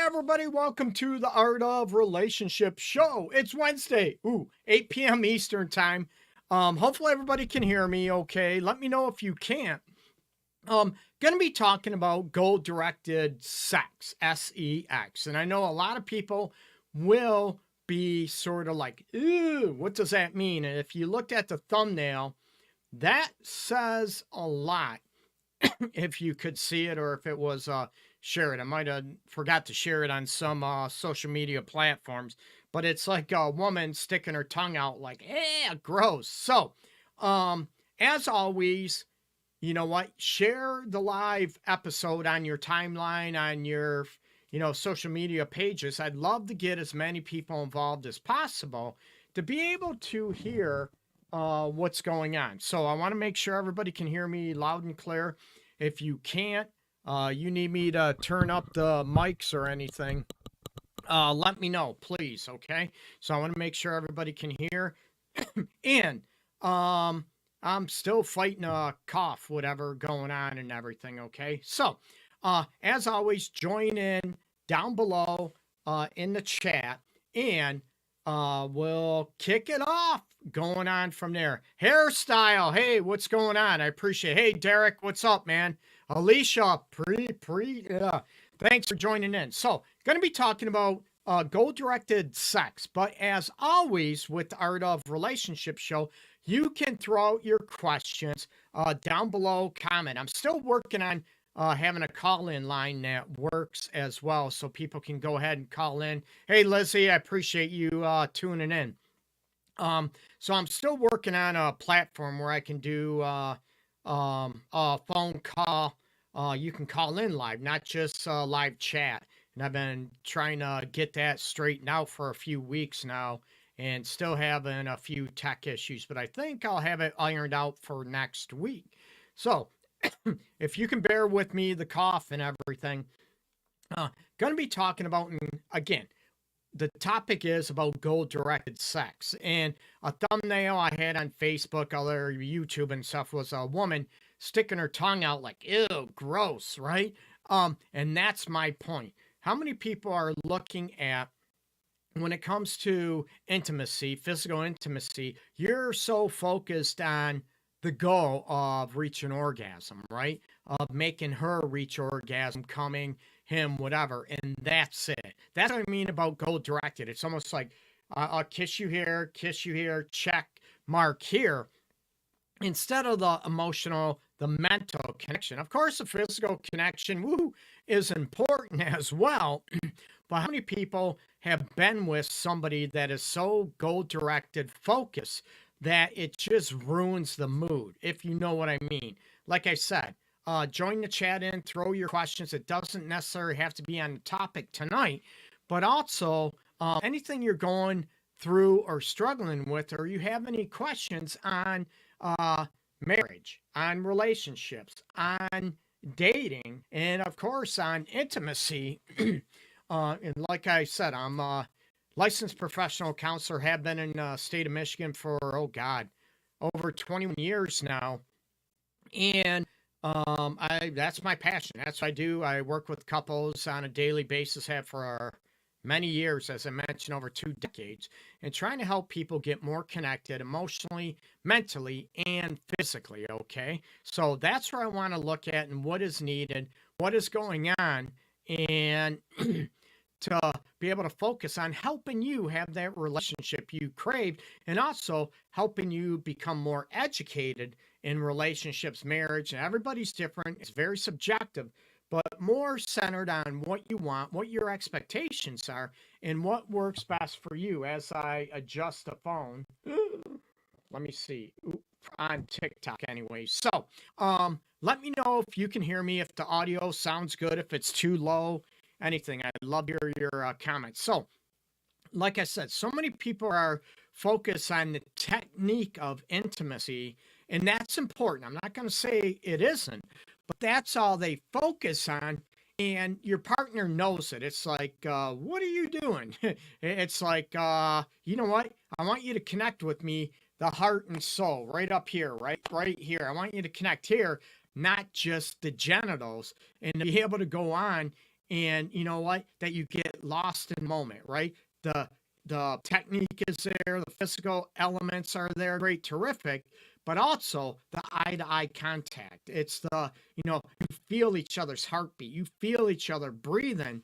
everybody, welcome to the Art of Relationship show. It's Wednesday, 8 p.m. Eastern time. Hopefully everybody can hear me okay. Let me know if you can't. Gonna be talking about goal-directed sex, S-E-X. And I know a lot of people will be sort of like, ew, what does that mean? And if you looked at the thumbnail, that says a lot. If you could see it or if it was share it. I might have forgot to share it on some social media platforms, but it's like a woman sticking her tongue out like, gross. So, as always, you know what? Share the live episode on your timeline, on your, social media pages. I'd love to get as many people involved as possible to be able to hear what's going on. So I want to make sure everybody can hear me loud and clear. If you can't, you need me to turn up the mics or anything, let me know, please, okay? So I want to make sure everybody can hear. And I'm still fighting a cough, whatever going on and everything, okay? So, as always, join in down below in the chat, and we'll kick it off going on from there. Hairstyle, hey, what's going on? I appreciate it. Hey, Derek, what's up, man? Alicia, thanks for joining in. So, going to be talking about goal-directed sex, but as always with the Art of Relationship show, you can throw out your questions down below, comment. I'm still working on having a call-in line that works as well, so people can go ahead and call in. Hey, Lizzie, I appreciate you tuning in. So I'm still working on a platform where I can do a phone call. You can call in live, not just live chat. And I've been trying to get that straightened out for a few weeks now and still having a few tech issues, but I think I'll have it ironed out for next week. So if you can bear with me, the cough and everything, going to be talking about, again, the topic is about goal-directed sex. And a thumbnail I had on Facebook, other YouTube and stuff, was a woman sticking her tongue out like, ew, gross, right? And that's my point. How many people are looking at, when it comes to intimacy, physical intimacy, you're so focused on the goal of reaching orgasm, right? Of making her reach orgasm, coming, him, whatever, and that's it. That's what I mean about goal directed. It's almost like I'll kiss you here, check mark here, instead of the emotional, the mental connection. Of course, the physical connection, is important as well. But how many people have been with somebody that is so goal-directed focus that it just ruins the mood, if you know what I mean? Like I said, join the chat in, throw your questions. It doesn't necessarily have to be on the topic tonight, but also anything you're going through or struggling with, or you have any questions on marriage, on relationships, on dating, and of course on intimacy. And like I said, I'm a licensed professional counselor, have been in the state of Michigan for, over 21 years now. And that's my passion. That's what I do. I work with couples on a daily basis, have for many years, as I mentioned, over 2 decades, and trying to help people get more connected emotionally, mentally, and physically, okay? So that's where I want to look at and what is needed, what is going on, and to be able to focus on helping you have that relationship you craved, and also helping you become more educated in relationships, marriage. And everybody's different. It's very subjective, but more centered on what you want, what your expectations are, and what works best for you. As I adjust the phone, let me see, on TikTok anyway. So let me know if you can hear me, if the audio sounds good, if it's too low, anything. I'd love to hear your comments. So like I said, so many people are focused on the technique of intimacy, and that's important. I'm not going to say it isn't, but that's all they focus on, and your partner knows it. It's like, what are you doing? It's like, you know what? I want you to connect with me, the heart and soul, right up here, right here. I want you to connect here, not just the genitals, and to be able to go on and you know what, that you get lost in the moment, right? The technique is there, the physical elements are there, great, terrific, but also the eye to eye contact. It's you feel each other's heartbeat, you feel each other breathing,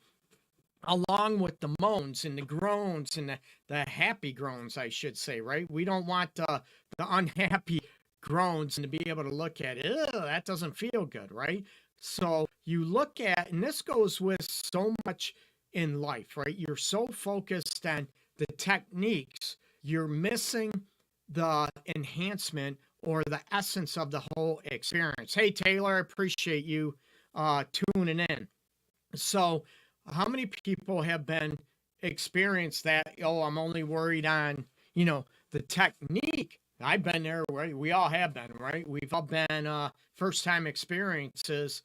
along with the moans and the groans and the happy groans, I should say, right? We don't want the unhappy groans and to be able to look at it. Ew, that doesn't feel good, right? So you look at, and this goes with so much in life, right? You're so focused on the techniques, you're missing the enhancement or the essence of the whole experience. Hey, Taylor, I appreciate you tuning in. So, how many people have been experienced that? Oh, I'm only worried on, the technique. I've been there, right? We all have been, right? We've all been first time experiences,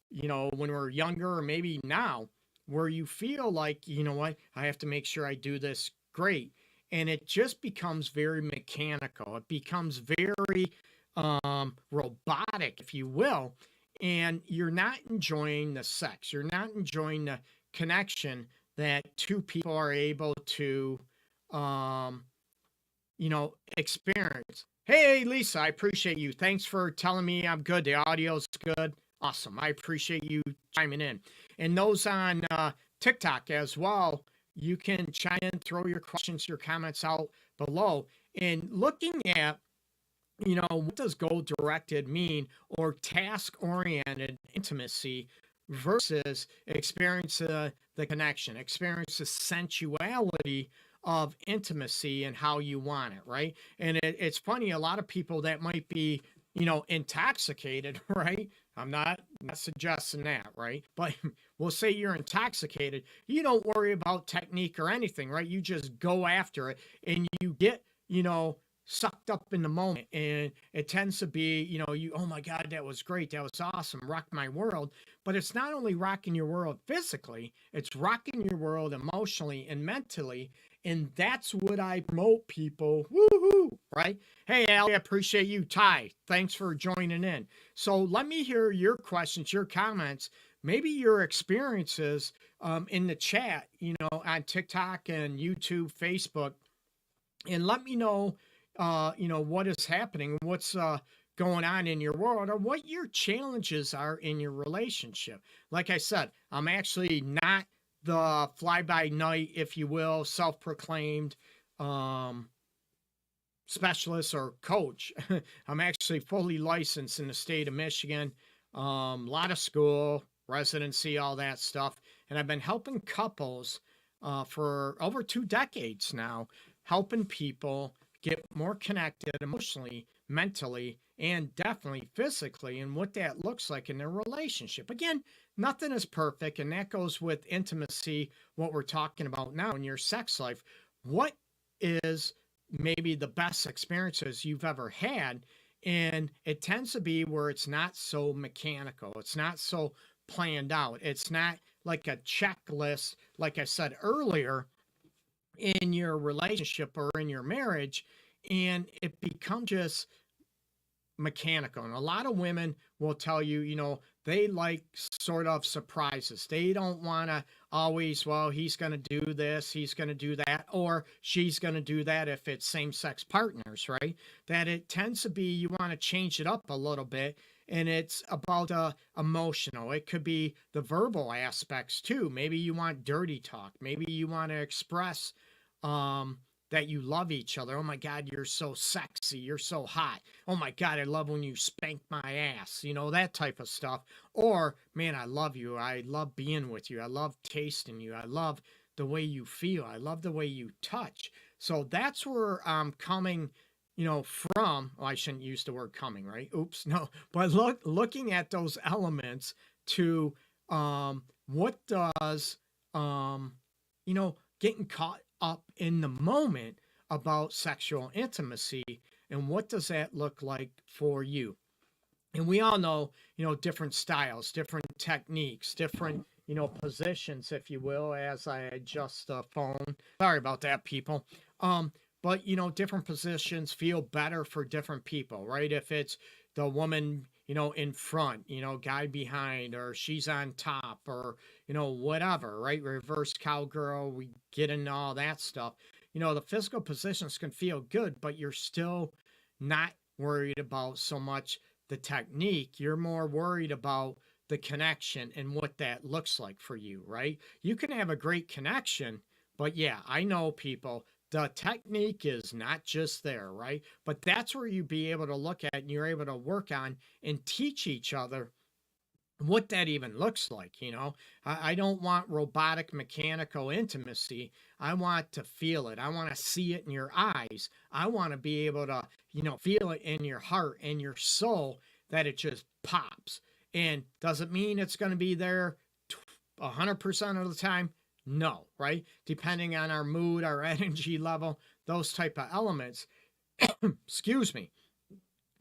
when we're younger or maybe now, where you feel like, you know what, I have to make sure I do this great. And it just becomes very mechanical. It becomes very robotic, if you will. And you're not enjoying the sex. You're not enjoying the connection that two people are able to, experience. Hey, Lisa, I appreciate you. Thanks for telling me I'm good. The audio's good. Awesome. I appreciate you chiming in. And those on TikTok as well, you can chime in, throw your questions, your comments out below. And looking at, what does goal directed mean, or task oriented intimacy versus experience the connection, experience the sensuality of intimacy and how you want it, right? And it's funny, a lot of people that might be, intoxicated, right? I'm not suggesting that, right? But we'll say you're intoxicated. You don't worry about technique or anything, right? You just go after it and you get, sucked up in the moment. And it tends to be, oh my God, that was great. That was awesome. Rocked my world. But it's not only rocking your world physically, it's rocking your world emotionally and mentally. And that's what I promote, people. Woohoo! Right? Hey, Allie, I appreciate you. Ty, thanks for joining in. So let me hear your questions, your comments, maybe your experiences in the chat, on TikTok and YouTube, Facebook, and let me know, what is happening, what's going on in your world, or what your challenges are in your relationship. Like I said, I'm actually not the fly-by-night, if you will, self-proclaimed specialist or coach. I'm actually fully licensed in the state of Michigan, a lot of school, residency, all that stuff. And I've been helping couples for over 2 decades now, helping people get more connected emotionally, mentally, and definitely physically, and what that looks like in their relationship. Again, nothing is perfect, and that goes with intimacy, what we're talking about now in your sex life. What is maybe the best experiences you've ever had? And it tends to be where it's not so mechanical, it's not so planned out, it's not like a checklist, like I said earlier, in your relationship or in your marriage, and it becomes just mechanical. And a lot of women will tell you, they like sort of surprises. They don't want to always, well, he's going to do this, he's going to do that, or she's going to do that if it's same-sex partners, right? That it tends to be you want to change it up a little bit, and it's about emotional. It could be the verbal aspects too. Maybe you want dirty talk. Maybe you want to express that you love each other. Oh my God, you're so sexy. You're so hot. Oh my God, I love when you spank my ass. That type of stuff. Or, man, I love you. I love being with you. I love tasting you. I love the way you feel. I love the way you touch. So that's where I'm coming, from. Well, I shouldn't use the word coming, right? Oops, no. But looking at those elements to what does, getting caught up in the moment about sexual intimacy, and what does that look like for you? And we all know, different styles, different techniques, different, positions, if you will, as I adjust the phone. Sorry about that, people. But, different positions feel better for different people, right? If it's the woman, in front, guy behind, or she's on top, or, whatever, right? Reverse cowgirl, we get into all that stuff. The physical positions can feel good, but you're still not worried about so much the technique. You're more worried about the connection and what that looks like for you, right? You can have a great connection, but yeah, I know people, the technique is not just there, right? But that's where you be able to look at and you're able to work on and teach each other what that even looks like. I don't want robotic mechanical intimacy. I want to feel it. I want to see it in your eyes. I want to be able to feel it in your heart and your soul, that it just pops. And does it mean it's going to be there 100% of the time? No, right? Depending on our mood, our energy level, those type of elements. Excuse me.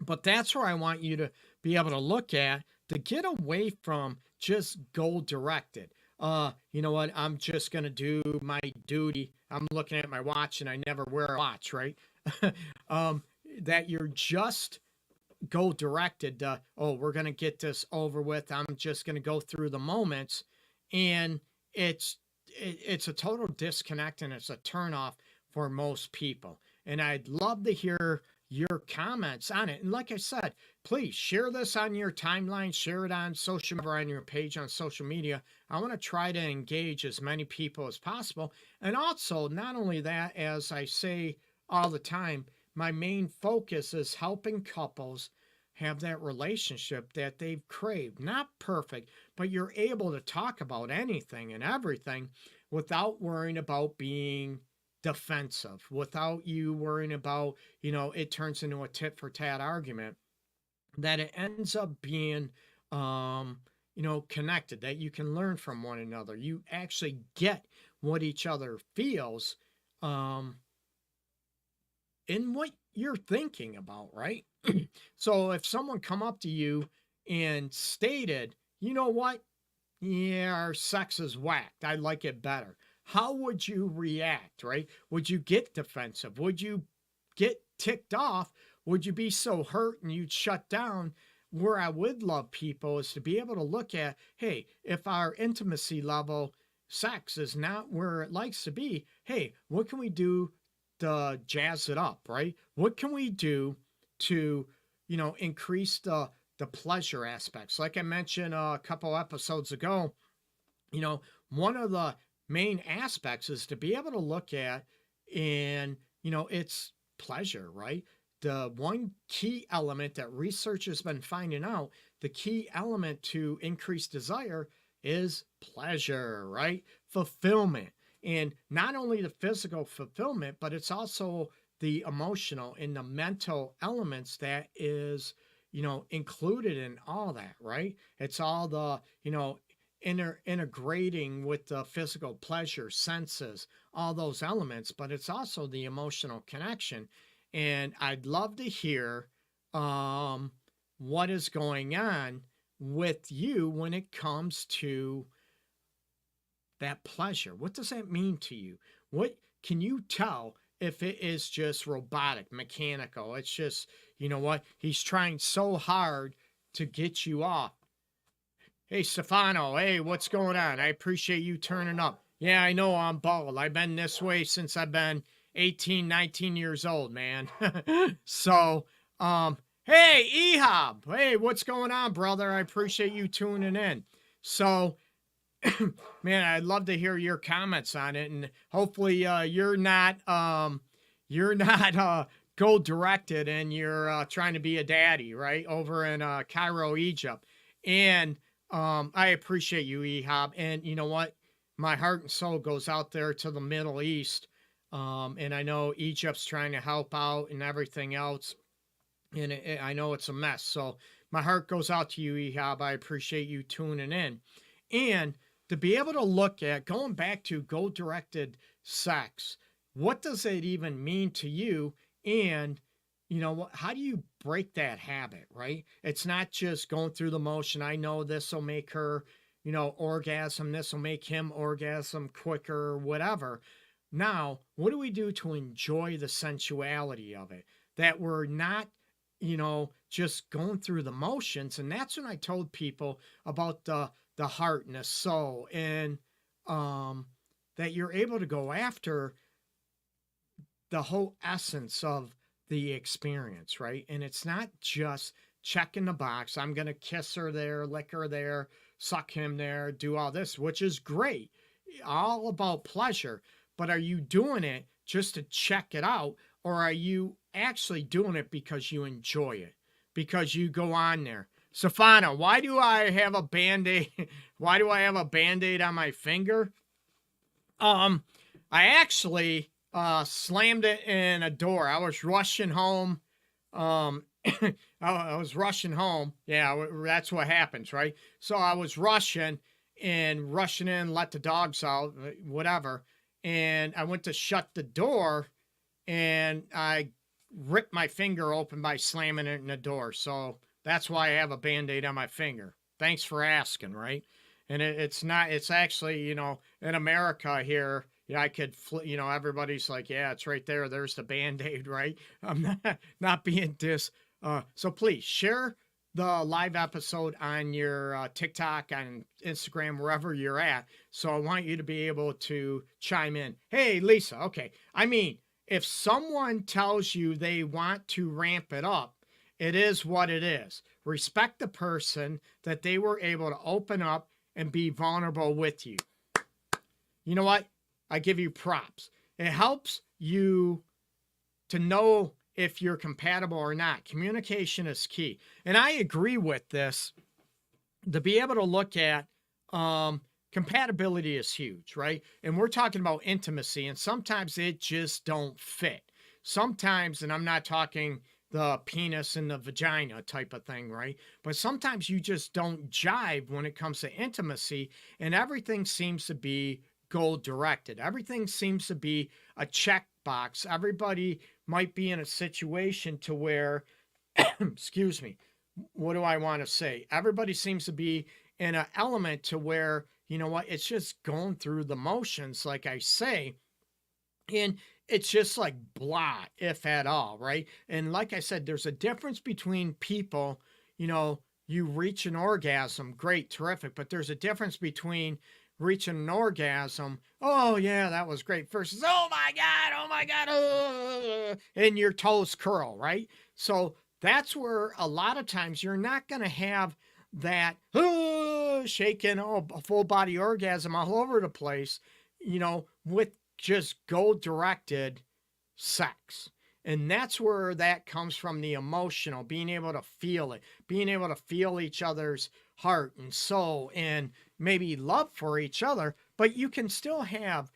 But that's where I want you to be able to look at, to get away from just goal directed. You know what? I'm just going to do my duty. I'm looking at my watch and I never wear a watch, right? That you're just goal directed. We're going to get this over with. I'm just going to go through the moments. And it's a total disconnect, and it's a turnoff for most people. And I'd love to hear your comments on it. And like I said, please share this on your timeline, share it on social media, on your page on social media. I want to try to engage as many people as possible. And also, not only that, as I say all the time, my main focus is helping couples have that relationship that they've craved. Not perfect, but you're able to talk about anything and everything without worrying about being defensive, without you worrying about, it turns into a tit for tat argument, that it ends up being, connected, that you can learn from one another. You actually get what each other feels, in what you're thinking about, right? So if someone come up to you and stated, you know what? Yeah, our sex is whacked. I like it better. How would you react, right? Would you get defensive? Would you get ticked off? Would you be so hurt and you'd shut down? Where I would love people is to be able to look at, hey, if our intimacy level sex is not where it likes to be, hey, what can we do to jazz it up, right? What can we do to, increase the pleasure aspects? Like I mentioned a couple episodes ago, one of the main aspects is to be able to look at in, it's pleasure, right? The one key element that research has been finding out, the key element to increase desire is pleasure, right? Fulfillment. And not only the physical fulfillment, but it's also the emotional and the mental elements that is, included in all that, right? It's all the, integrating with the physical pleasure, senses, all those elements, but it's also the emotional connection. And I'd love to hear what is going on with you when it comes to that pleasure. What does that mean to you? What can you tell if it is just robotic, mechanical? It's just, he's trying so hard to get you off. Hey, Stefano, hey, what's going on? I appreciate you turning up. Yeah, I know I'm bald. I've been this way since I've been 18, 19 years old, man. So, hey, Ehab, hey, what's going on, brother? I appreciate you tuning in. So, man, I'd love to hear your comments on it, and hopefully you're not goal directed and you're trying to be a daddy, right, over in Cairo, Egypt. And I appreciate you, Ehab. And you know what? My heart and soul goes out there to the Middle East. And I know Egypt's trying to help out and everything else. And I know it's a mess. So my heart goes out to you, Ehab. I appreciate you tuning in. And to be able to look at, going back to goal-directed sex, what does it even mean to you? And, how do you break that habit, right? It's not just going through the motion. I know this will make her, orgasm. This will make him orgasm quicker, or whatever. Now, what do we do to enjoy the sensuality of it? That we're not, just going through the motions. And that's when I told people about the heart and the soul, and that you're able to go after the whole essence of the experience, right? And it's not just checking the box. I'm going to kiss her there, lick her there, suck him there, do all this, which is great, all about pleasure. But are you doing it just to check it out? Or are you actually doing it because you enjoy it? Because you go on there. Safana, why do I have a Band-Aid? Why do I have a Band-Aid on my finger? I actually slammed it in a door. I was rushing home. I was rushing home. Yeah, that's what happens, right? So I was rushing in, let the dogs out, whatever. And I went to shut the door, and I ripped my finger open by slamming it in the door. So that's why I have a Band-Aid on my finger. Thanks for asking, right? And it's actually, in America here, yeah, I could, everybody's like, yeah, it's right there. There's the Band-Aid, right? I'm not being so please share the live episode on your TikTok, on Instagram, wherever you're at. So I want you to be able to chime in. Hey, Lisa, okay. I mean, if someone tells you they want to ramp it up, it is what it is. Respect the person that they were able to open up and be vulnerable with you. You know what? I give you props. It helps you to know if you're compatible or not. Communication is key. And I agree with this. To be able to look at compatibility is huge, right? And we're talking about intimacy, and sometimes it just don't fit. Sometimes, and I'm not talking the penis and the vagina type of thing, right? But sometimes you just don't jive when it comes to intimacy, and everything seems to be goal directed. Everything seems to be a checkbox. Everybody might be in a situation to where, excuse me, what do I want to say? Everybody seems to be in an element to where, you know what, it's just going through the motions, like I say, and it's just like blah, if at all, right? And like I said, there's a difference between people, you reach an orgasm, great, terrific, but there's a difference between reaching an orgasm, oh yeah, that was great, versus oh my god, and your toes curl, right? So that's where a lot of times you're not going to have that shaking, a full body orgasm all over the place, with just goal directed sex. And that's where that comes from, the emotional, being able to feel it, being able to feel each other's heart and soul, and maybe love for each other. But you can still have,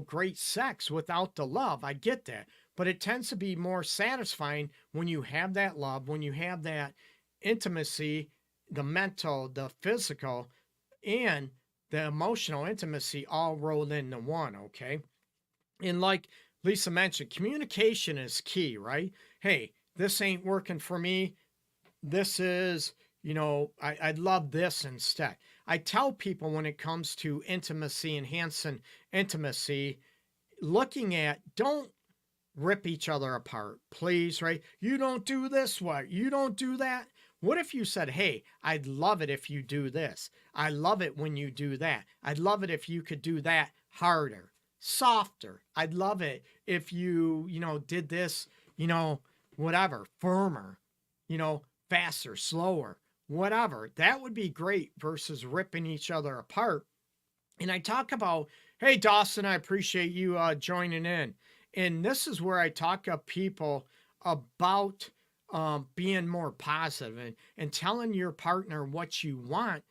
great sex without the love. I get that. But it tends to be more satisfying when you have that love, when you have that intimacy, the mental, the physical, and the emotional intimacy all rolled into one, okay? And like Lisa mentioned, communication is key, right? Hey, this ain't working for me. This is, I'd love this instead. I tell people when it comes to intimacy, enhancing intimacy, looking at, don't rip each other apart, please, right? You don't do this way. You don't do that. What if you said, hey, I'd love it if you do this. I love it when you do that. I'd love it if you could do that harder, softer. I'd love it if you, did this, whatever, firmer, faster, slower, whatever. That would be great versus ripping each other apart. And I talk about, hey, Dawson, I appreciate you joining in. And this is where I talk to people about being more positive and telling your partner what you want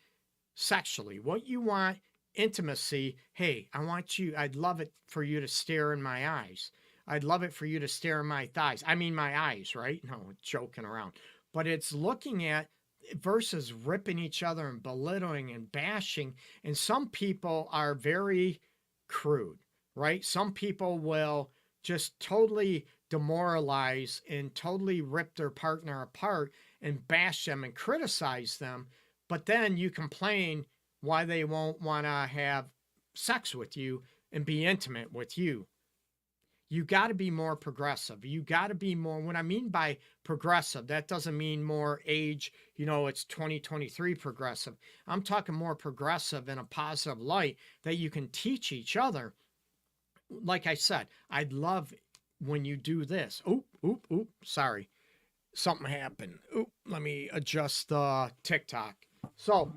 sexually, what you want intimacy. Hey, I'd love it for you to stare in my eyes. I'd love it for you to stare in my thighs. I mean, my eyes, right? No, joking around. But it's looking at versus ripping each other and belittling and bashing. And some people are very crude, right? Some people will just totally demoralize and totally rip their partner apart and bash them and criticize them. But then you complain why they won't want to have sex with you and be intimate with you. you got to be more progressive. You got to be more, what I mean by progressive, that doesn't mean more age, it's 2023 progressive. I'm talking more progressive in a positive light that you can teach each other. Like I said, I'd love when you do this. Oop, sorry. Something happened. Oop, let me adjust the TikTok. So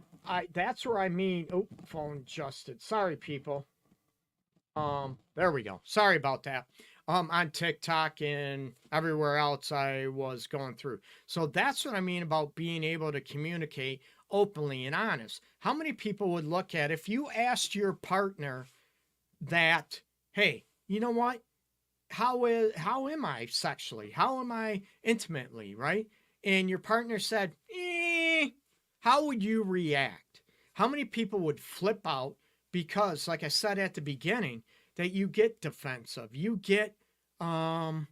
that's where I mean, phone adjusted. Sorry, people. There we go. Sorry about that. On TikTok and everywhere else I was going through. So that's what I mean about being able to communicate openly and honest. How many people would look at if you asked your partner that, hey, you know what? How am I sexually? How am I intimately, right? And your partner said, how would you react? How many people would flip out because, like I said at the beginning, that you get defensive, you get so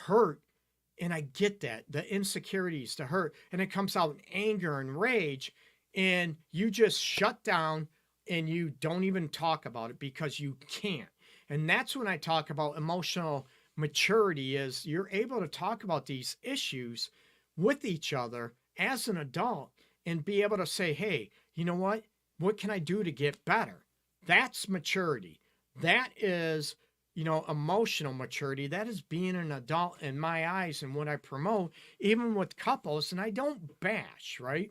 hurt, and I get that, the insecurities, the hurt, and it comes out in anger and rage, and you just shut down and you don't even talk about it because you can't. And that's when I talk about emotional maturity, is you're able to talk about these issues with each other as an adult and be able to say, hey, you know what? What can I do to get better? That's maturity. That is, emotional maturity. That is being an adult in my eyes and what I promote, even with couples. And I don't bash, right?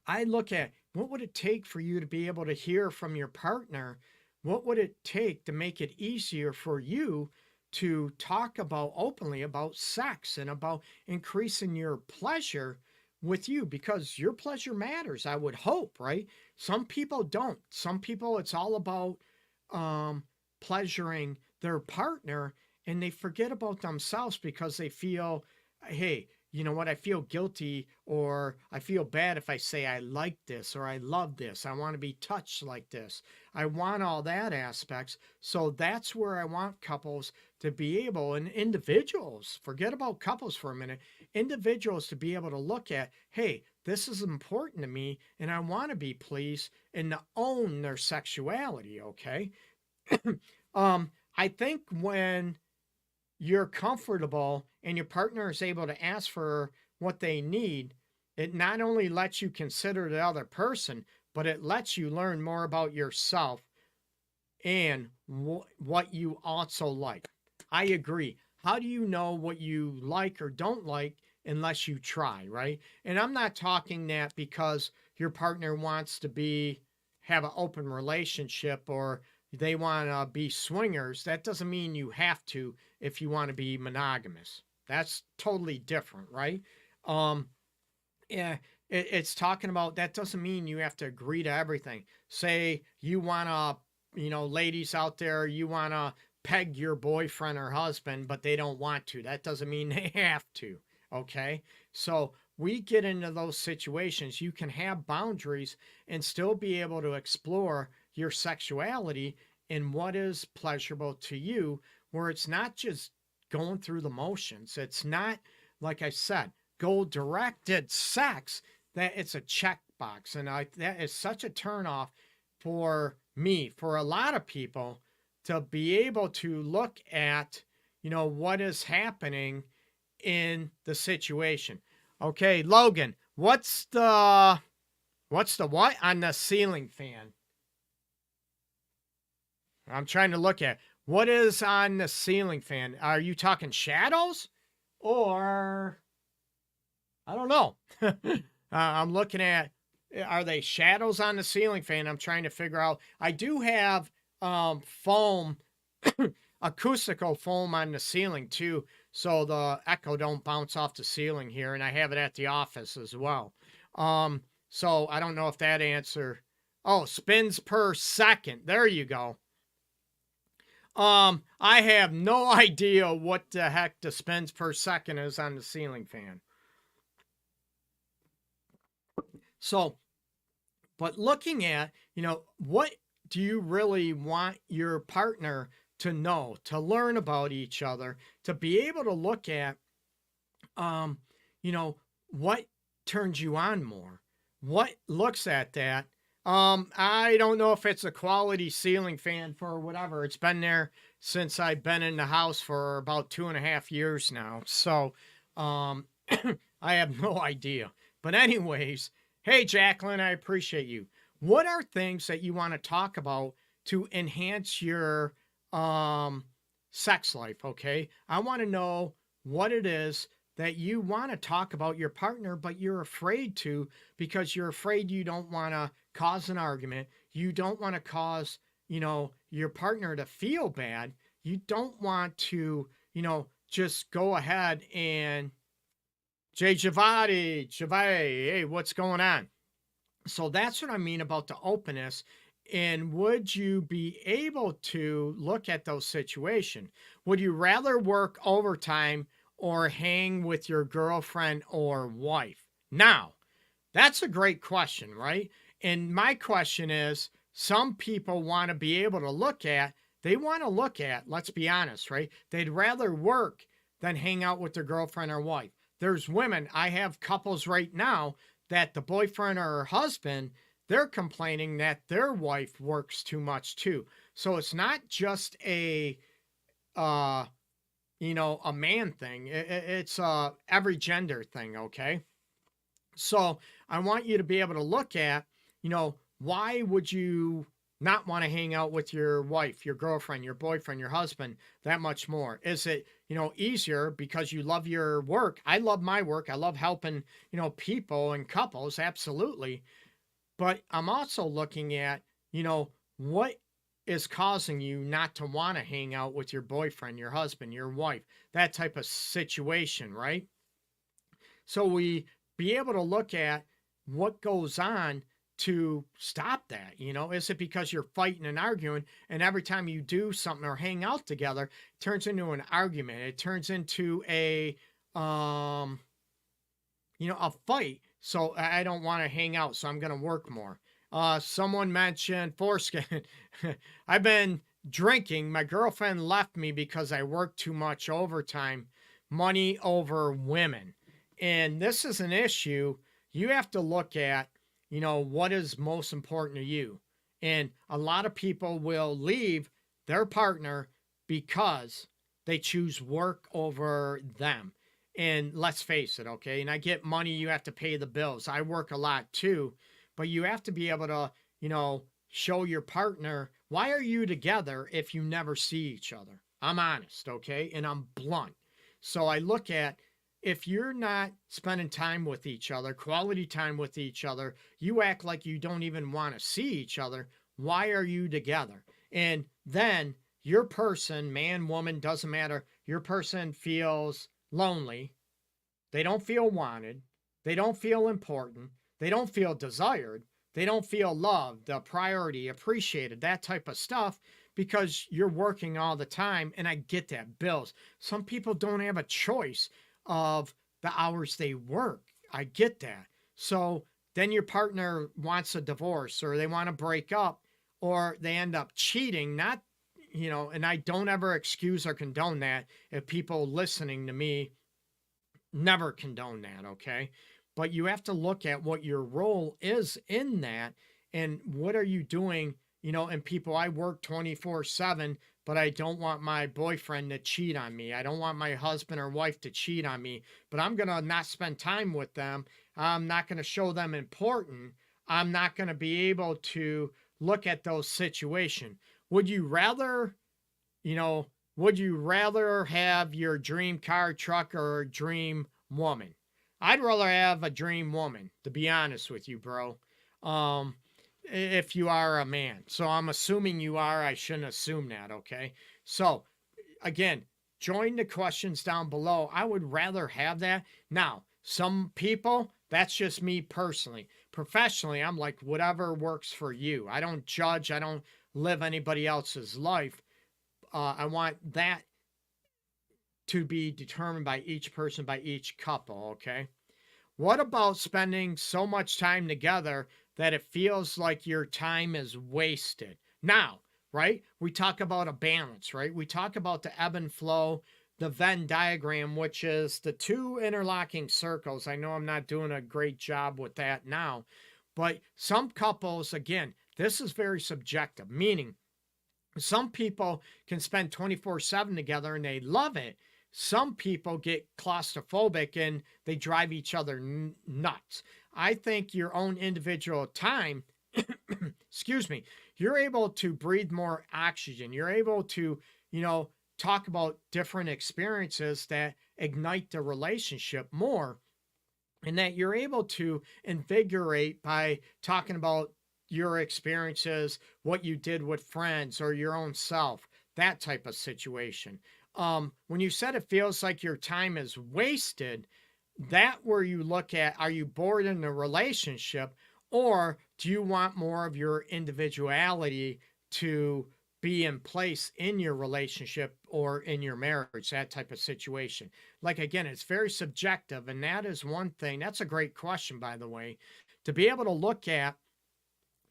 I look at what would it take for you to be able to hear from your partner. What would it take to make it easier for you to talk about openly about sex and about increasing your pleasure with you? Because your pleasure matters, I would hope, right? Some people don't. Some people, it's all about pleasuring their partner, and they forget about themselves because they feel, hey, you know what? I feel guilty, or I feel bad if I say I like this or I love this. I want to be touched like this. I want all that aspects. So that's where I want couples to be able, and individuals, forget about couples for a minute, individuals to be able to look at, hey, this is important to me and I want to be pleased, and to own their sexuality, okay? I think when you're comfortable and your partner is able to ask for what they need, it not only lets you consider the other person, but it lets you learn more about yourself and what you also like. I agree. How do you know what you like or don't like unless you try, right? And I'm not talking that because your partner wants to have an open relationship or they want to be swingers. That doesn't mean you have to if you want to be monogamous. That's totally different, right? Yeah, it's talking about, that doesn't mean you have to agree to everything. Say you want to, ladies out there, you want to peg your boyfriend or husband, but they don't want to. That doesn't mean they have to, okay? So we get into those situations. You can have boundaries and still be able to explore your sexuality and what is pleasurable to you, where it's not just going through the motions. It's not, like I said, goal-directed sex, that it's a checkbox. And that is such a turnoff for me, for a lot of people, to be able to look at, what is happening in the situation. Okay, Logan, what's the what on the ceiling fan? I'm trying to look at what is on the ceiling fan. Are you talking shadows, or I don't know. I'm looking at, are they shadows on the ceiling fan? I'm trying to figure out. I do have foam, acoustical foam on the ceiling too, so the echo don't bounce off the ceiling here, and I have it at the office as well. So I don't know if that answer. Oh, spins per second. There you go. I have no idea what the heck the spins per second is on the ceiling fan. So, but looking at, what do you really want your partner to know, to learn about each other, to be able to look at, what turns you on more? What looks at that? I don't know if it's a quality ceiling fan for whatever. It's been there since I've been in the house for about 2.5 years now. So, um, I have no idea. But anyways, hey Jacqueline, I appreciate you. What are things that you want to talk about to enhance your sex life? Okay, I want to know what it is that you want to talk about your partner, but you're afraid to because you're afraid you don't want to cause an argument. You don't want to cause, your partner to feel bad. You don't want to, just go ahead and Jay Javadi, hey, what's going on? So that's what I mean about the openness. And would you be able to look at those situations? Would you rather work overtime or hang with your girlfriend or wife? Now, that's a great question, right? And my question is some people want to be able to look at, let's be honest, right? They'd rather work than hang out with their girlfriend or wife. There's women, I have couples right now that the boyfriend or husband, they're complaining that their wife works too much too. So it's not just uh, a man thing. It's every gender thing, okay? So I want you to be able to look at, why would you not want to hang out with your wife, your girlfriend, your boyfriend, your husband that much more? Is it, easier because you love your work? I love my work. I love helping, people and couples, absolutely. But I'm also looking at, what is causing you not to want to hang out with your boyfriend, your husband, your wife, that type of situation, right? So we be able to look at what goes on to stop that. Is it because you're fighting and arguing, and every time you do something or hang out together, it turns into an argument? It turns into a fight. So I don't want to hang out, so I'm going to work more. Someone mentioned foreskin. I've been drinking. My girlfriend left me because I worked too much overtime, money over women. And this is an issue you have to look at, what is most important to you. And a lot of people will leave their partner because they choose work over them. And let's face it, okay? And I get money, you have to pay the bills. I work a lot too, but you have to be able to, show your partner, why are you together if you never see each other? I'm honest, okay? And I'm blunt. So I look at, if you're not spending time with each other, quality time with each other, you act like you don't even want to see each other. Why are you together? And then your person, man, woman, doesn't matter. Your person feels lonely. They don't feel wanted. They don't feel important. They don't feel desired. They don't feel loved, the priority, appreciated, that type of stuff, because you're working all the time. And I get that, bills. Some people don't have a choice of the hours they work. I get that. So then your partner wants a divorce, or they want to break up, or they end up cheating. Not, and I don't ever excuse or condone that. If people listening to me never condone that, okay? But you have to look at what your role is in that, and what are you doing, and people, I work 24/7, but I don't want my boyfriend to cheat on me. I don't want my husband or wife to cheat on me, but I'm going to not spend time with them. I'm not going to show them important. I'm not going to be able to look at those situations. Would you rather, have your dream car, truck, or dream woman? I'd rather have a dream woman, to be honest with you, bro. If you are a man. So I'm assuming you are. I shouldn't assume that, okay? So, again, join the questions down below. I would rather have that. Now, some people, that's just me personally. Professionally, I'm like, whatever works for you. I don't judge. I don't live anybody else's life. I want that to be determined by each person, by each couple, okay? What about spending so much time together that it feels like your time is wasted? Now, right? We talk about a balance, right? We talk about the ebb and flow, the Venn diagram, which is the two interlocking circles. I know I'm not doing a great job with that now, But some couples, again, this is very subjective, meaning some people can spend 24/7 together and they love it. Some people get claustrophobic and they drive each other nuts. I think your own individual time, excuse me, you're able to breathe more oxygen. You're able to, talk about different experiences that ignite the relationship more, and that you're able to invigorate by talking about your experiences, what you did with friends or your own self, that type of situation. When you said it feels like your time is wasted, that where you look at, are you bored in the relationship, or do you want more of your individuality to be in place in your relationship or in your marriage, that type of situation? Like, again, it's very subjective. And that is one thing. That's a great question, by the way, to be able to look at.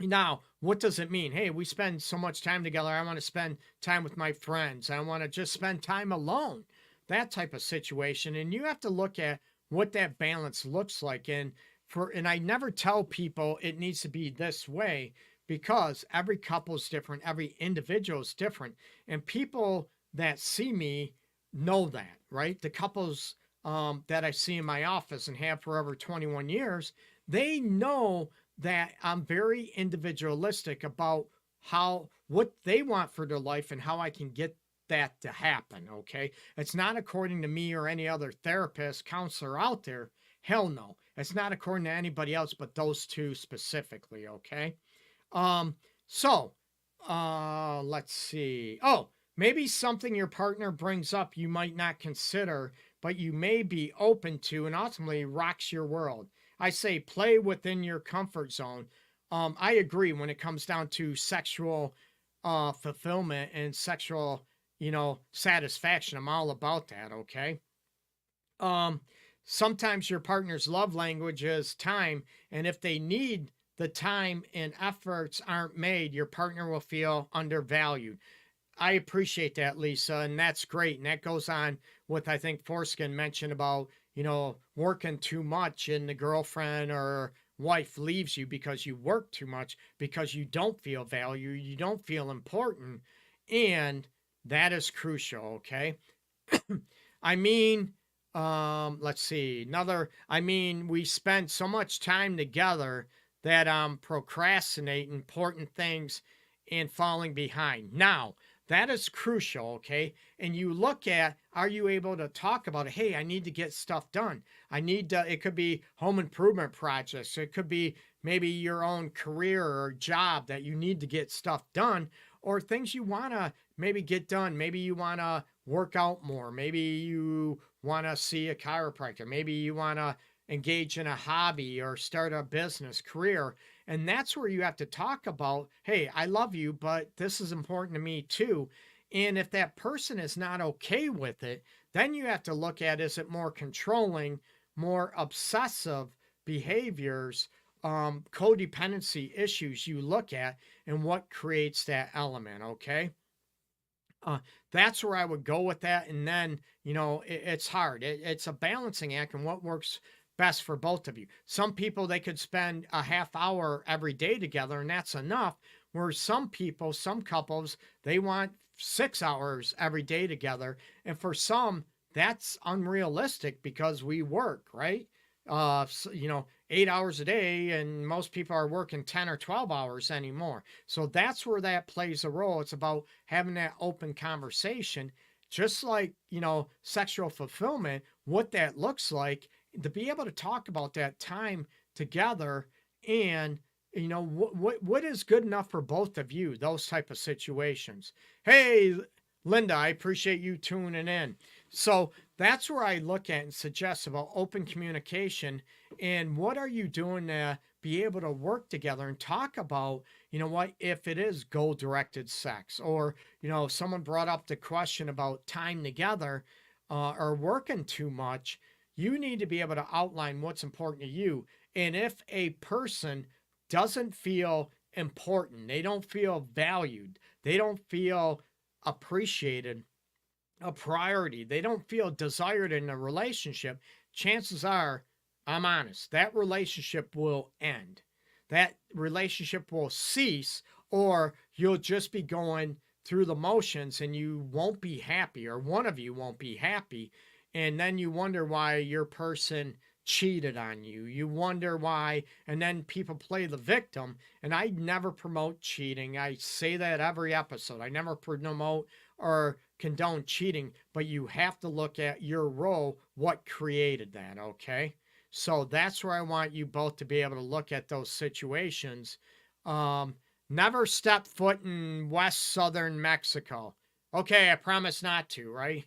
Now, what does it mean? Hey, we spend so much time together. I want to spend time with my friends. I want to just spend time alone, that type of situation. And you have to look at what that balance looks like. And I never tell people it needs to be this way, because every couple is different. Every individual is different. And people that see me know that, right? The couples that I see in my office and have for over 21 years, they know that I'm very individualistic about what they want for their life and how I can get that to happen. Okay. It's not according to me or any other therapist, counselor out there. Hell no. It's not according to anybody else but those two specifically. Okay. So let's see. Oh, maybe something your partner brings up you might not consider, but you may be open to, and ultimately rocks your world. I say play within your comfort zone. I agree when it comes down to sexual fulfillment and sexual, satisfaction. I'm all about that. Okay. Sometimes your partner's love language is time, and if they need the time and efforts aren't made, your partner will feel undervalued. I appreciate that, Lisa, and that's great. And that goes on with, I think, Foreskin mentioned about, working too much and the girlfriend or wife leaves you because you work too much, because you don't feel valued, you don't feel important. And that is crucial, okay? I mean, let's see. We spend so much time together that I'm procrastinating important things and falling behind. Now, that is crucial, okay? And you look at, are you able to talk about it? Hey, I need to get stuff done. It could be home improvement projects. It could be maybe your own career or job that you need to get stuff done, or things you want to maybe get done. Maybe you want to work out more. Maybe you want to see a chiropractor. Maybe you want to engage in a hobby or start a business career. And that's where you have to talk about, hey, I love you, but this is important to me too. And if that person is not okay with it, then you have to look at, is it more controlling, more obsessive behaviors, codependency issues you look at, and what creates that element, okay? That's where I would go with that. And then, it's hard. It's a balancing act and what works best for both of you. Some people, they could spend a half hour every day together and that's enough. Where some people, some couples, they want 6 hours every day together. And for some, that's unrealistic because we work, right? 8 hours a day, and most people are working 10 or 12 hours anymore. So that's where that plays a role. It's about having that open conversation, just like, sexual fulfillment, what that looks like, to be able to talk about that time together and, what is good enough for both of you, those type of situations. Hey, Linda, I appreciate you tuning in. So that's where I look at and suggest about open communication and what are you doing to be able to work together and talk about, if it is goal-directed sex, or, someone brought up the question about time together or working too much. You need to be able to outline what's important to you. And if a person doesn't feel important, they don't feel valued, they don't feel appreciated, a priority, they don't feel desired in a relationship, chances are, I'm honest, that relationship will end. that relationship will cease, or you'll just be going through the motions and you won't be happy, or one of you won't be happy. And then you wonder why your person cheated on you. You wonder why, and then people play the victim. And I never promote cheating. I say that every episode. I never promote or condone cheating, but you have to look at your role, what created that, okay? So that's where I want you both to be able to look at those situations. Never step foot in West Southern Mexico. Okay, I promise not to, right?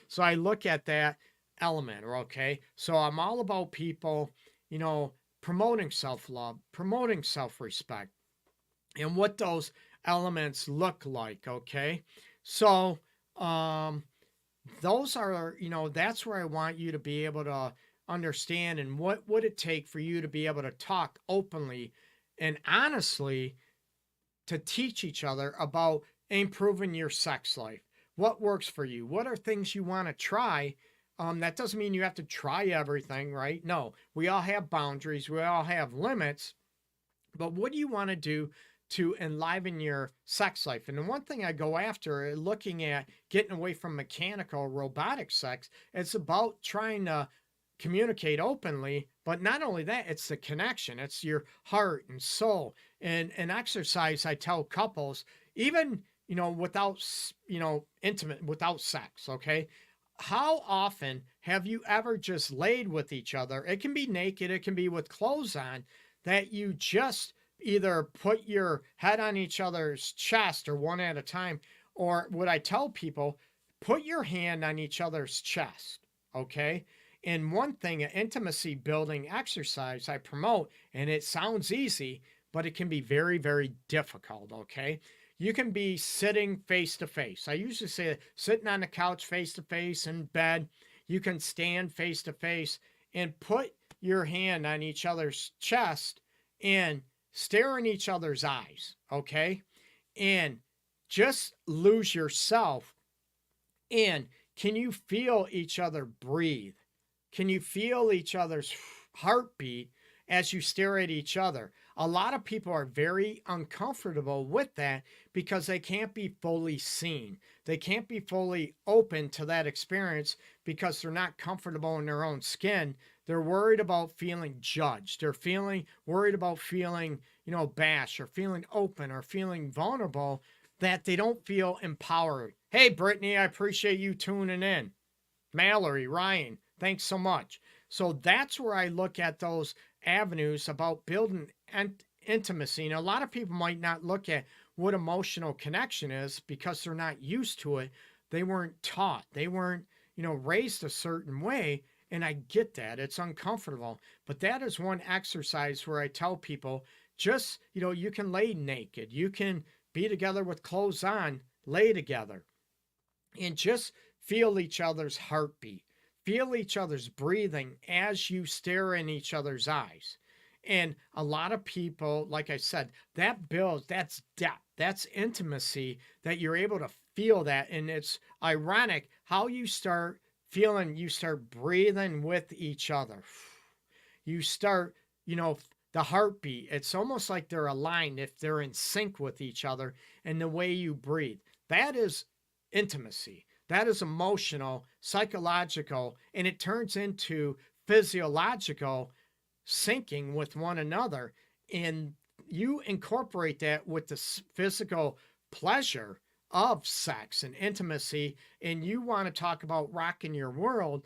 So I look at that element, okay? So I'm all about people, promoting self-love, promoting self-respect, and what those elements look like, okay? So those are, that's where I want you to be able to understand, and what would it take for you to be able to talk openly and honestly to teach each other about improving your sex life. What works for you? What are things you want to try? That doesn't mean you have to try everything, right? No, we all have boundaries. We all have limits. But what do you want to do to enliven your sex life? And the one thing I go after, looking at getting away from mechanical robotic sex, it's about trying to communicate openly, but not only that, it's the connection. It's your heart and soul. And exercise, I tell couples, even, without, intimate, without sex, okay? How often have you ever just laid with each other? It can be naked, it can be with clothes on, that you just either put your head on each other's chest or one at a time, or what I tell people, put your hand on each other's chest, okay? And one thing, an intimacy building exercise I promote, and it sounds easy, but it can be very, very difficult, okay? You can be sitting face to face. I usually say sitting on the couch face to face in bed. You can stand face to face and put your hand on each other's chest and stare in each other's eyes, okay? And just lose yourself. And can you feel each other breathe? Can you feel each other's heartbeat as you stare at each other? A lot of people are very uncomfortable with that because they can't be fully seen. They can't be fully open to that experience because they're not comfortable in their own skin. They're worried about feeling judged. They're worried about feeling, bashed, or feeling open, or feeling vulnerable, that they don't feel empowered. Hey, Brittany, I appreciate you tuning in. Mallory, Ryan, thanks so much. So that's where I look at those avenues about building intimacy. And a lot of people might not look at what emotional connection is because they're not used to it. They weren't taught. They weren't, raised a certain way. And I get that. It's uncomfortable. But that is one exercise where I tell people, just, you can lay naked. You can be together with clothes on, lay together. And just feel each other's heartbeat. Feel each other's breathing as you stare in each other's eyes. And a lot of people, like I said, that builds, that's depth, that's intimacy, that you're able to feel that. And it's ironic how you start feeling, you start breathing with each other. You start, the heartbeat. It's almost like they're aligned if they're in sync with each other, and the way you breathe. That is intimacy. That is emotional, psychological, and it turns into physiological syncing with one another. And you incorporate that with the physical pleasure of sex and intimacy, and you want to talk about rocking your world,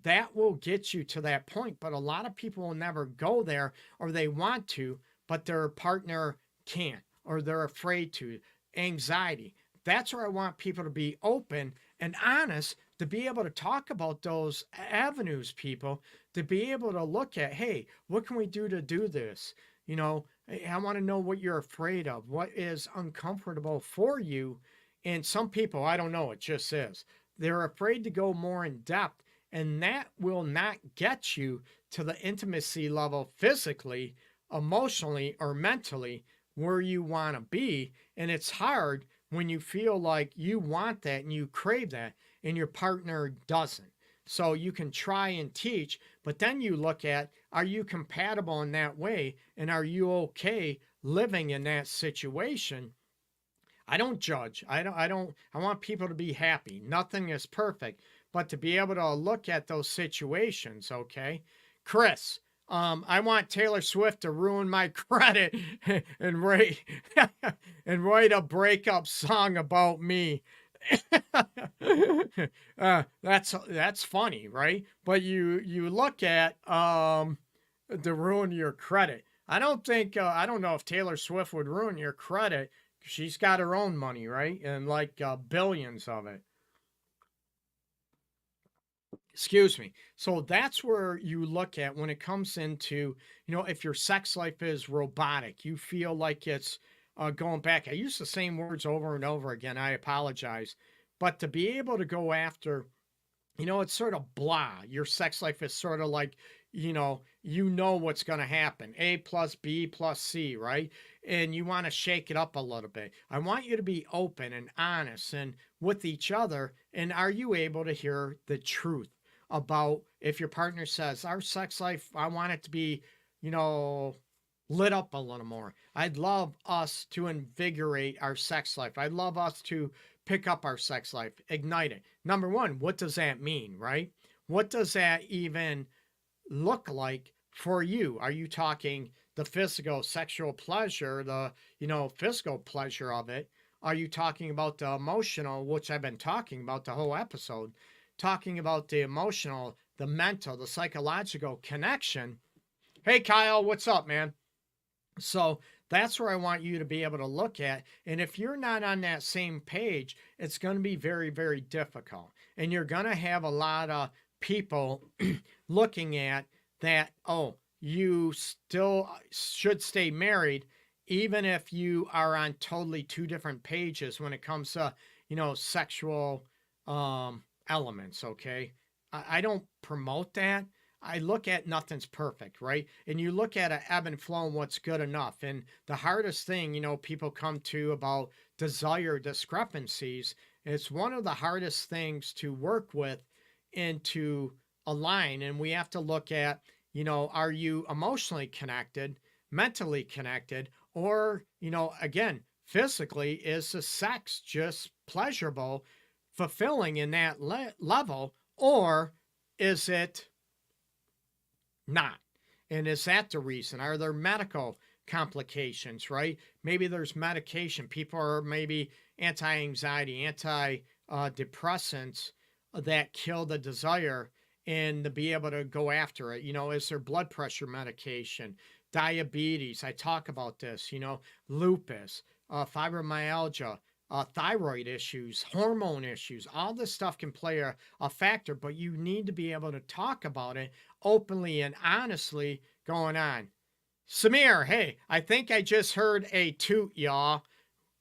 that will get you to that point. But a lot of people will never go there, or they want to, but their partner can't, or they're afraid to. Anxiety. That's where I want people to be open and honest, to be able to talk about those avenues, people, to be able to look at, hey, what can we do to do this? I want to know what you're afraid of, what is uncomfortable for you. And some people, I don't know, it just is. They're afraid to go more in depth, and that will not get you to the intimacy level physically, emotionally, or mentally where you want to be. And it's hard when you feel like you want that and you crave that and your partner doesn't. So you can try and teach, but then you look at, are you compatible in that way? And are you okay living in that situation? I don't judge. I want people to be happy. Nothing is perfect, but to be able to look at those situations, okay? Chris, I want Taylor Swift to ruin my credit and write and write a breakup song about me. That's funny, right? But you look at to ruin your credit. I don't think I don't know if Taylor Swift would ruin your credit. She's got her own money, right? And like billions of it. Excuse me. So that's where you look at when it comes into, if your sex life is robotic, you feel like it's going back. I use the same words over and over again. I apologize. But to be able to go after, it's sort of blah. Your sex life is sort of like, what's going to happen. A plus B plus C, right? And you want to shake it up a little bit. I want you to be open and honest and with each other. And are you able to hear the truth about if your partner says, our sex life, I want it to be, lit up a little more. I'd love us to invigorate our sex life. I'd love us to pick up our sex life, ignite it. Number one, what does that mean, right? What does that even look like for you? Are you talking the physical sexual pleasure, the, physical pleasure of it? Are you talking about the emotional, which I've been talking about the whole episode, talking about the emotional, the mental, the psychological connection? Hey, Kyle, what's up, man? So that's where I want you to be able to look at. And if you're not on that same page, it's going to be very, very difficult. And you're going to have a lot of people looking at that, oh, you still should stay married, even if you are on totally two different pages when it comes to, sexual elements, okay? I don't promote that. I look at nothing's perfect, right? And you look at an ebb and flow and what's good enough. And the hardest thing, people come to about desire discrepancies, it's one of the hardest things to work with and to align. And we have to look at, are you emotionally connected, mentally connected, or, again, physically, is the sex just pleasurable, fulfilling in that level, or is it not? And is that the reason? Are there medical complications, right? Maybe there's medication. People are maybe anti-anxiety, anti-depressants that kill the desire and to be able to go after it. Is there blood pressure medication, diabetes? I talk about this, lupus, fibromyalgia, thyroid issues, hormone issues. All this stuff can play a factor, but you need to be able to talk about it openly and honestly going on. Samir, hey, I think I just heard a toot, y'all.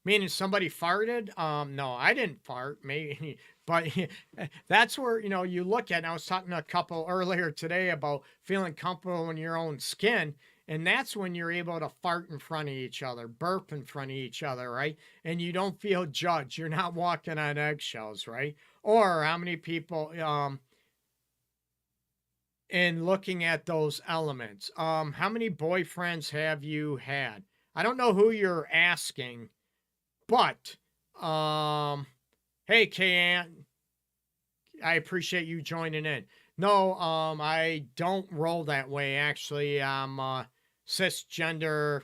Meaning somebody farted? No, I didn't fart. Maybe, but that's where, you look at, and I was talking to a couple earlier today about feeling comfortable in your own skin. And that's when you're able to fart in front of each other, burp in front of each other, right? And you don't feel judged. You're not walking on eggshells, right? Or how many people, in looking at those elements, how many boyfriends have you had? I don't know who you're asking, but, hey, K-Ann, I appreciate you joining in. No, I don't roll that way, actually. I'm cisgender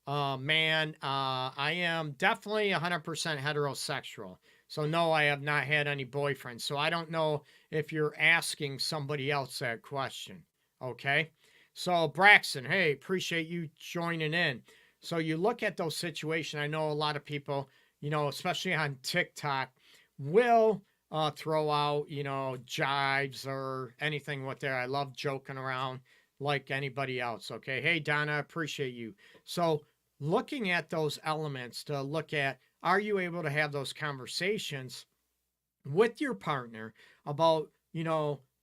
man. I am definitely 100% heterosexual. So no, I have not had any boyfriends. So I don't know if you're asking somebody else that question. Okay. So Braxton, hey, appreciate you joining in. So you look at those situations. I know a lot of people, especially on TikTok, will throw out, jives or anything with there. I love joking around like anybody else. Okay. Hey, Donna, appreciate you. So looking at those elements to look at, are you able to have those conversations with your partner about,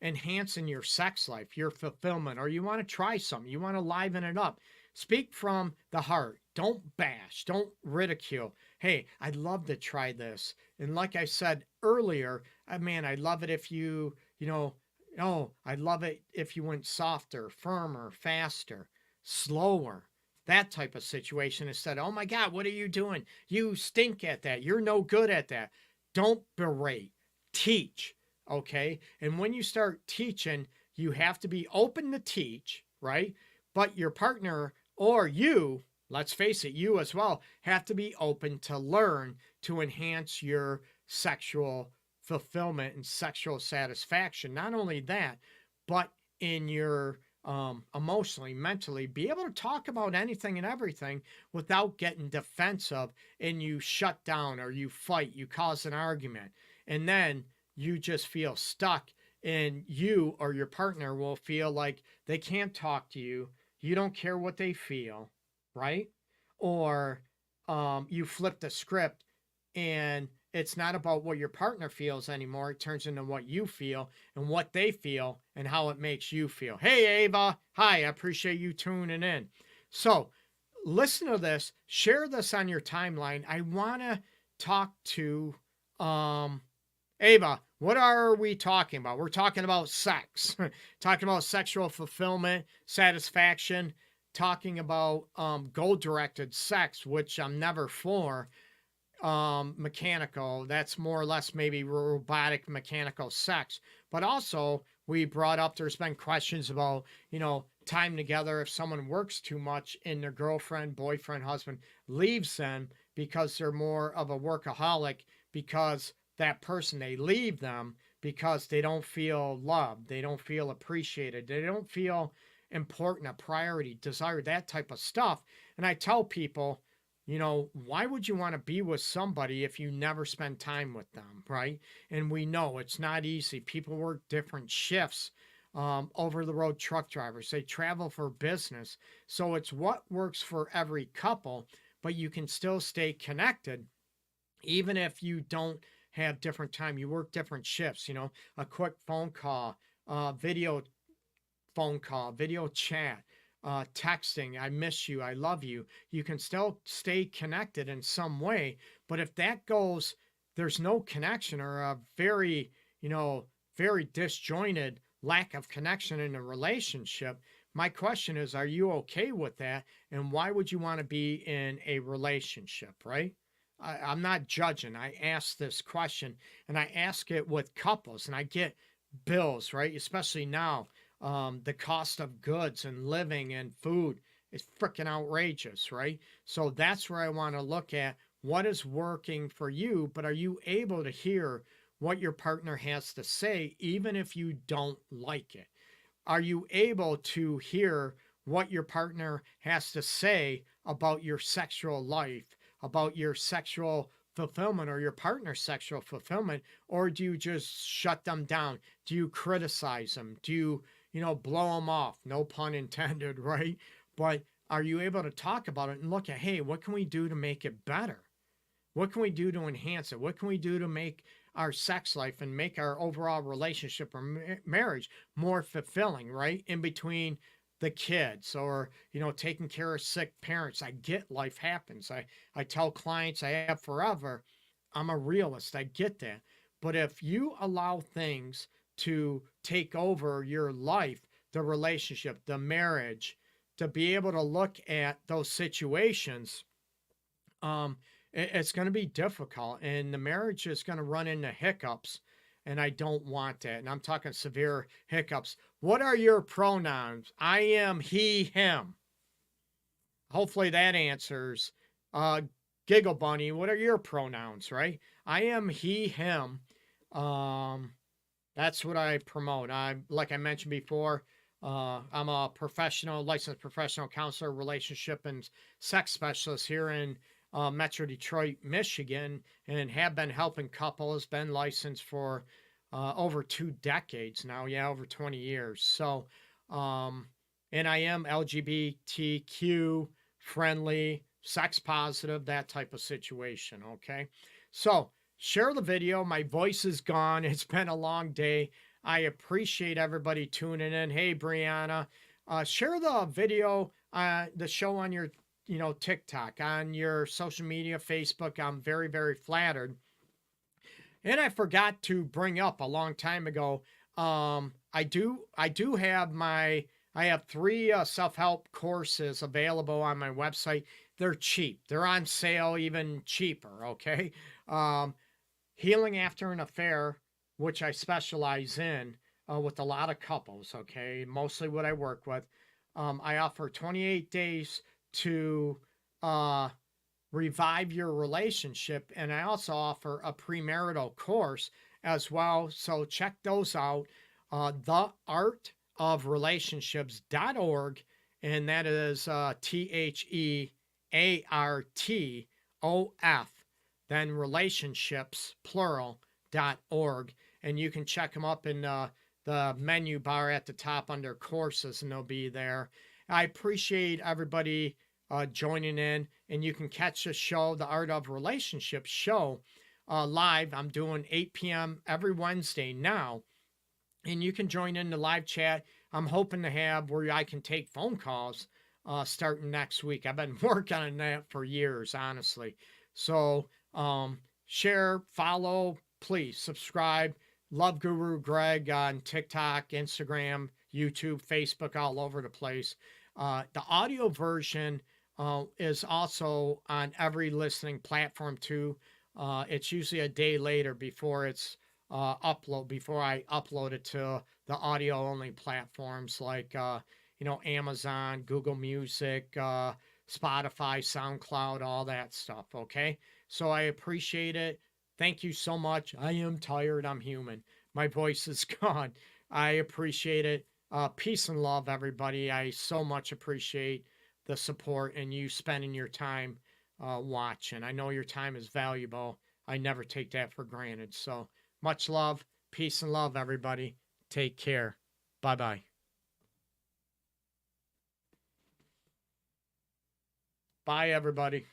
enhancing your sex life, your fulfillment, or you want to try something, you want to liven it up. Speak from the heart. Don't bash, don't ridicule. Hey, I'd love to try this. And like I said earlier, man, I'd love it if you, Oh, I'd love it if you went softer, firmer, faster, slower. That type of situation instead. Oh my God, what are you doing? You stink at that. You're no good at that. Don't berate. Teach. Okay. And when you start teaching, you have to be open to teach, right? But your partner or you, let's face it, you as well, have to be open to learn to enhance your sexual fulfillment and sexual satisfaction. Not only that, but in your emotionally, mentally, be able to talk about anything and everything without getting defensive and you shut down or you fight, you cause an argument, and then you just feel stuck. And you or your partner will feel like they can't talk to you. You don't care what they feel, right? Or you flip the script and it's not about what your partner feels anymore. It turns into what you feel and what they feel and how it makes you feel. Hey, Ava. Hi, I appreciate you tuning in. So, listen to this. Share this on your timeline. I want to talk to Ava. What are we talking about? We're talking about sex, talking about sexual fulfillment, satisfaction, talking about goal directed sex, which I'm never for. Mechanical, that's more or less maybe robotic mechanical sex. But also we brought up, there's been questions about, time together. If someone works too much and their girlfriend, boyfriend, husband leaves them because they're more of a workaholic, because that person, they leave them because they don't feel loved, they don't feel appreciated, they don't feel important, a priority, desire, that type of stuff. And I tell people, why would you want to be with somebody if you never spend time with them, right? And we know it's not easy. People work different shifts. Over the road truck drivers, they travel for business. So it's what works for every couple, but you can still stay connected even if you don't have different time. You work different shifts, a quick phone call, video phone call, video chat, texting, I miss you, I love you. You can still stay connected in some way. But if that goes, there's no connection or a very, very disjointed lack of connection in a relationship. My question is, are you okay with that? And why would you want to be in a relationship, right? I'm not judging. I ask this question and I ask it with couples and I get bills, right? Especially now, the cost of goods and living and food is freaking outrageous, right? So that's where I want to look at what is working for you, but are you able to hear what your partner has to say, even if you don't like it? Are you able to hear what your partner has to say about your sexual life, about your sexual fulfillment or your partner's sexual fulfillment? Or do you just shut them down? Do you criticize them? Do you blow them off? No pun intended, right? But are you able to talk about it and look at, hey, what can we do to make it better? What can we do to enhance it? What can we do to make our sex life and make our overall relationship or marriage more fulfilling, right? In between the kids or, taking care of sick parents. I get life happens. I tell clients I have forever, I'm a realist. I get that. But if you allow things to take over your life, the relationship, the marriage, to be able to look at those situations, it's going to be difficult and the marriage is going to run into hiccups. And I don't want that. And I'm talking severe hiccups. What are your pronouns? I am, he, him. Hopefully that answers. Giggle Bunny, what are your pronouns, right? I am, he, him. That's what I promote. Like I mentioned before, I'm a licensed professional counselor, relationship and sex specialist here in Metro Detroit, Michigan, and have been helping couples, been licensed for over 2 decades now. Yeah, over 20 years. So, and I am LGBTQ friendly, sex positive, that type of situation. Okay. So share the video. My voice is gone. It's been a long day. I appreciate everybody tuning in. Hey, Brianna, share the video, the show on your TikTok, on your social media, Facebook. I'm very, very flattered. And I forgot to bring up a long time ago, I do have I have three self-help courses available on my website. They're cheap. They're on sale, even cheaper. Okay. Um, Healing after an affair, which I specialize in with a lot of couples. Okay, mostly what I work with. I offer 28 days to uh, revive your relationship. And I also offer a premarital course as well. So check those out. Theartofrelationships.org. And that is TheArtof, then relationships, plural.org. And you can check them up in the menu bar at the top under courses, and they'll be there. I appreciate everybody joining in, and you can catch the show, the Art of Relationships show, live. I'm doing 8 p.m. every Wednesday now, and you can join in the live chat. I'm hoping to have where I can take phone calls starting next week. I've been working on that for years, honestly. So share, follow, please subscribe. Love Guru Greg on TikTok, Instagram, YouTube, Facebook, all over the place. The audio version is also on every listening platform too. It's usually a day later before before I upload it to the audio only platforms like Amazon, Google Music, Spotify, SoundCloud, all that stuff. Okay, so I appreciate it. Thank you so much. I am tired. I'm human. My voice is gone. I appreciate it. Peace and love, everybody. I so much appreciate the support and you spending your time watching. I know your time is valuable. I never take that for granted. So much love, peace and love, everybody. Take care. Bye bye. Bye, everybody.